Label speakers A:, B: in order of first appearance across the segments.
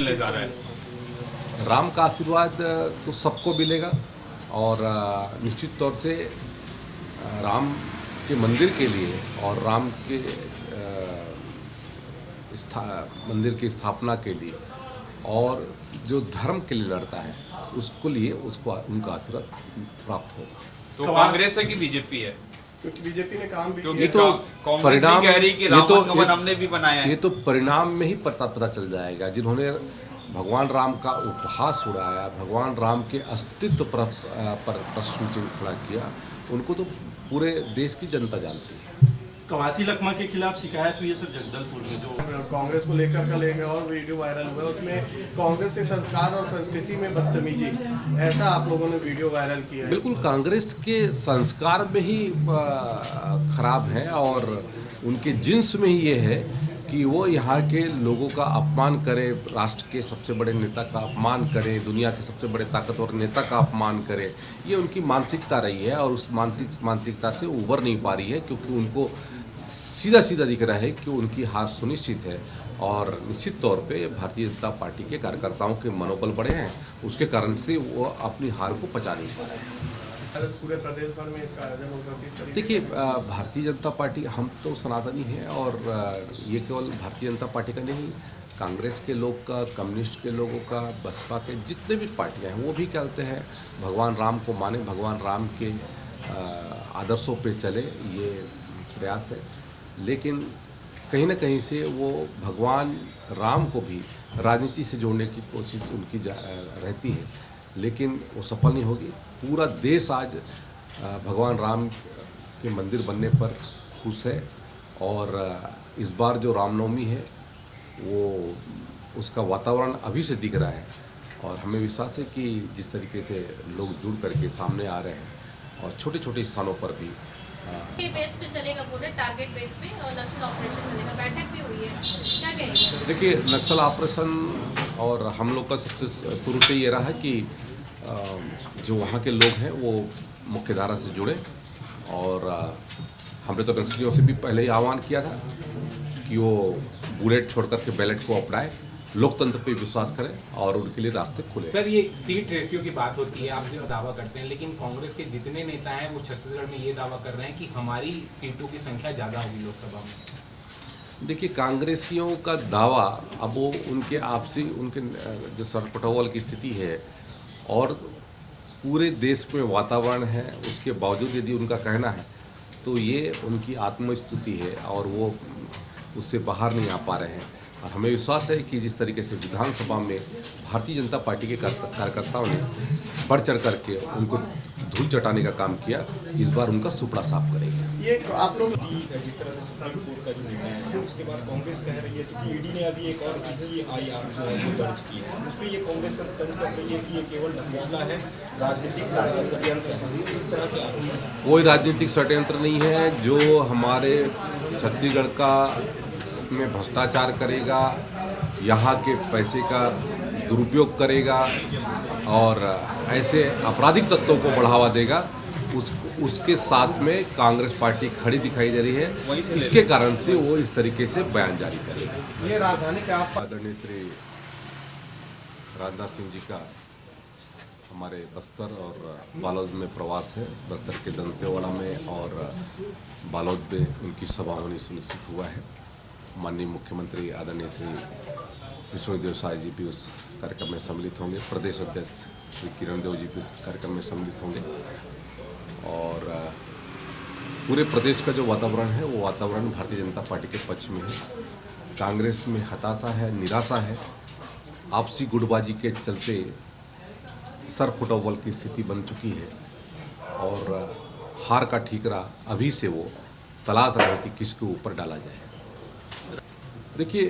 A: मिलने जा रहा है?
B: राम का आशीर्वाद तो सबको मिलेगा और निश्चित तौर से राम के मंदिर के लिए और राम के मंदिर की स्थापना के लिए और जो धर्म के लिए लड़ता है उसको लिए उसको उनका आशीर्वाद प्राप्त होगा।
A: तो कांग्रेस है कि बीजेपी है?
C: क्योंकि बीजेपी ने काम भी
B: ये तो परिणाम
A: कह रही कि राम भवन हमने भी बनाया है।
B: ये तो परिणाम में ही पता चल जाएगा। जिन्होंने भगवान राम का उपहास उड़ाया, भगवान राम के अस्तित्व पर प्रश्न चिन्ह खड़ा किया, उनको तो पूरे देश की जनता जानती है।
D: कवासी लखमा के खिलाफ शिकायत हुई है सर जगदलपुर में, जो
C: कांग्रेस को लेकर कल एक और वीडियो वायरल हुआ, उसमें कांग्रेस के संस्कार और संस्कृति में बदतमीजी, ऐसा आप लोगों ने वीडियो वायरल किया है।
B: बिल्कुल, कांग्रेस के संस्कार में ही खराब है और उनके जिन्स में ही ये है कि वो यहाँ के लोगों का अपमान करे, राष्ट्र के सबसे बड़े नेता का अपमान करे, दुनिया के सबसे बड़े ताकतवर नेता का अपमान करे। ये उनकी मानसिकता रही है और उस मानसिकता से उबर नहीं पा रही है, क्योंकि उनको सीधा सीधा दिख रहा है कि उनकी हार सुनिश्चित है और निश्चित तौर पे भारतीय जनता पार्टी के कार्यकर्ताओं के मनोबल बढ़े हैं, उसके कारण से वो अपनी हार को पचा नहीं पा रहे हैं।
C: पूरे प्रदेश भर में इसका आयोजन होगा।
B: देखिए, भारतीय जनता पार्टी, हम तो सनातनी हैं और ये केवल भारतीय जनता पार्टी का नहीं, कांग्रेस के लोग का, कम्युनिस्ट के लोगों का, बसपा के जितने भी पार्टियां हैं वो भी कहते हैं भगवान राम को माने, भगवान राम के आदर्शों पे चले, ये प्रयास है। लेकिन कहीं ना कहीं से वो भगवान राम को भी राजनीति से जोड़ने की कोशिश उनकी रहती है, लेकिन वो सफल नहीं होगी। पूरा देश आज भगवान राम के मंदिर बनने पर खुश है और इस बार जो रामनवमी है वो उसका वातावरण अभी से दिख रहा है और हमें विश्वास है कि जिस तरीके से लोग जुड़ करके सामने आ रहे हैं और छोटे छोटे स्थानों पर भी
E: बेस पे चलेगा, पूरे टारगेट बेस पे और नक्सल ऑपरेशन चलेगा। बैठक भी हुई है, क्या कहेंगे?
B: देखिए, नक्सल ऑपरेशन और हम लोग का सबसे शुरू से ये रहा है कि जो वहाँ के लोग हैं वो मुख्य धारा से जुड़े और हमने तो नक्सलियों से भी पहले ही आह्वान किया था कि वो बुलेट छोड़ करके बैलेट को अपनाएं, लोकतंत्र पे विश्वास करें और उनके लिए रास्ते खुले।
F: सर, ये सीट रेशियो की बात होती है, आप जो दावा करते हैं, लेकिन कांग्रेस के जितने नेता हैं वो छत्तीसगढ़ में ये दावा कर रहे हैं कि हमारी सीटों की संख्या ज़्यादा होगी लोकसभा में।
B: देखिए, कांग्रेसियों का दावा, अब वो उनके आपसी उनके जो सरपटौवल की स्थिति है और पूरे देश में वातावरण है, उसके बावजूद यदि उनका कहना है तो ये उनकी आत्मस्तुति है और वो उससे बाहर नहीं आ पा रहे हैं। और हमें विश्वास है कि जिस तरीके से विधानसभा में भारतीय जनता पार्टी के कार्यकर्ताओं ने बढ़ चढ़ करके उनको धूल चटाने का काम किया, इस बार उनका सुपड़ा साफ करेंगे।
C: ये आप लोग
G: जिस तरह से सुप्रीम कोर्ट का जो निर्णय है, उसके बाद कांग्रेस कह रही है कि ईडी ने अभी एक और ECIR जो है वो दर्ज की है, उसमें ये कांग्रेस का तंज कर रही है कि ये केवल मसला है, राजनीतिक षड्यंत्र है। इस तरह से
B: कोई राजनीतिक षड्यंत्र नहीं है। जो हमारे छत्तीसगढ़ का में भ्रष्टाचार करेगा, यहाँ के पैसे का दुरुपयोग करेगा और ऐसे आपराधिक तत्वों को बढ़ावा देगा, उसके साथ में कांग्रेस पार्टी खड़ी दिखाई दे रही है। इसके कारण से वो इस तरीके से बयान जारी करेगी।
C: ये राजधानी के आसपास
B: आदरणीय श्री राजनाथ सिंह जी का हमारे बस्तर और बालोद में प्रवास है। बस्तर के दंतेवाड़ा में और बालोद में उनकी सभा होनी सुनिश्चित हुआ है। माननीय मुख्यमंत्री आदरणीय श्री विष्णुदेव साय जी भी उस कार्यक्रम में सम्मिलित होंगे। प्रदेश अध्यक्ष श्री किरण देव जी भी उस कार्यक्रम में सम्मिलित होंगे और पूरे प्रदेश का जो वातावरण है वो वातावरण भारतीय जनता पार्टी के पक्ष में है। कांग्रेस में हताशा है, निराशा है, आपसी गुटबाजी के चलते सर फुटबॉल की स्थिति बन चुकी है और हार का ठीकरा अभी से वो तलाश रहे हैं कि किसके ऊपर डाला जाए। देखिए,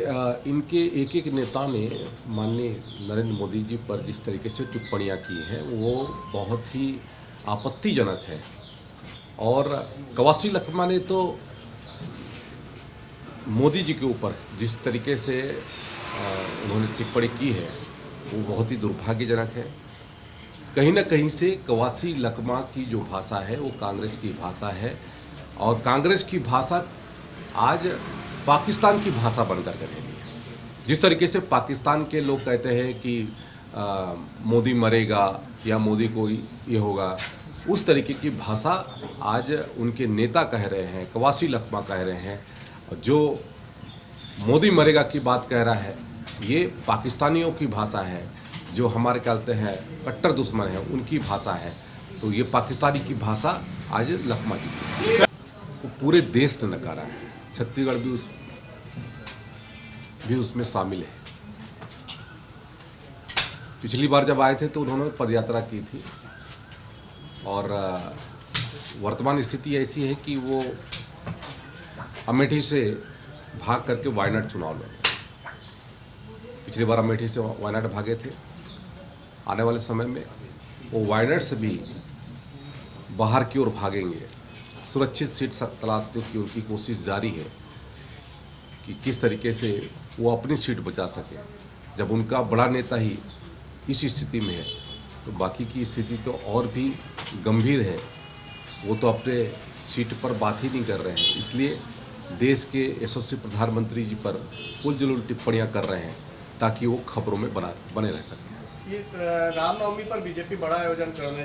B: इनके एक एक नेता ने माननीय नरेंद्र मोदी जी पर जिस तरीके से टिप्पणियां की हैं वो बहुत ही आपत्तिजनक है और कवासी लखमा ने तो मोदी जी के ऊपर जिस तरीके से उन्होंने टिप्पणी की है वो बहुत ही दुर्भाग्यजनक है। कहीं ना कहीं से कवासी लखमा की जो भाषा है वो कांग्रेस की भाषा है और कांग्रेस की भाषा आज पाकिस्तान की भाषा बनकर के रह गई है। जिस तरीके से पाकिस्तान के लोग कहते हैं कि मोदी मरेगा या मोदी को ये होगा, उस तरीके की भाषा आज उनके नेता कह रहे हैं, कवासी लखमा कह रहे हैं। जो मोदी मरेगा की बात कह रहा है, ये पाकिस्तानियों की भाषा है, जो हमारे कहते हैं कट्टर दुश्मन है, उनकी भाषा है। तो ये पाकिस्तानी की भाषा आज लखमा जी की तो पूरे देश ने नकारा है। छत्तीसगढ़ भी उसमें शामिल है। पिछली बार जब आए थे तो उन्होंने पदयात्रा की थी और वर्तमान स्थिति ऐसी है कि वो अमेठी से भाग करके वायनाड चुनाव लड़े। पिछली बार अमेठी से वायनाड भागे थे। आने वाले समय में वो वायनाड से भी बाहर की ओर भागेंगे। सुरक्षित सीट तलाशने की उनकी कोशिश जारी है कि किस तरीके से वो अपनी सीट बचा सके। जब उनका बड़ा नेता ही इस स्थिति में है तो बाकी की स्थिति तो और भी गंभीर है। वो तो अपने सीट पर बात ही नहीं कर रहे हैं, इसलिए देश के यशस्वी प्रधानमंत्री जी पर उलझुल टिप्पणियां कर रहे हैं ताकि वो खबरों में बने रह सकें।
C: इस रामनवमी पर बीजेपी बड़ा आयोजन करने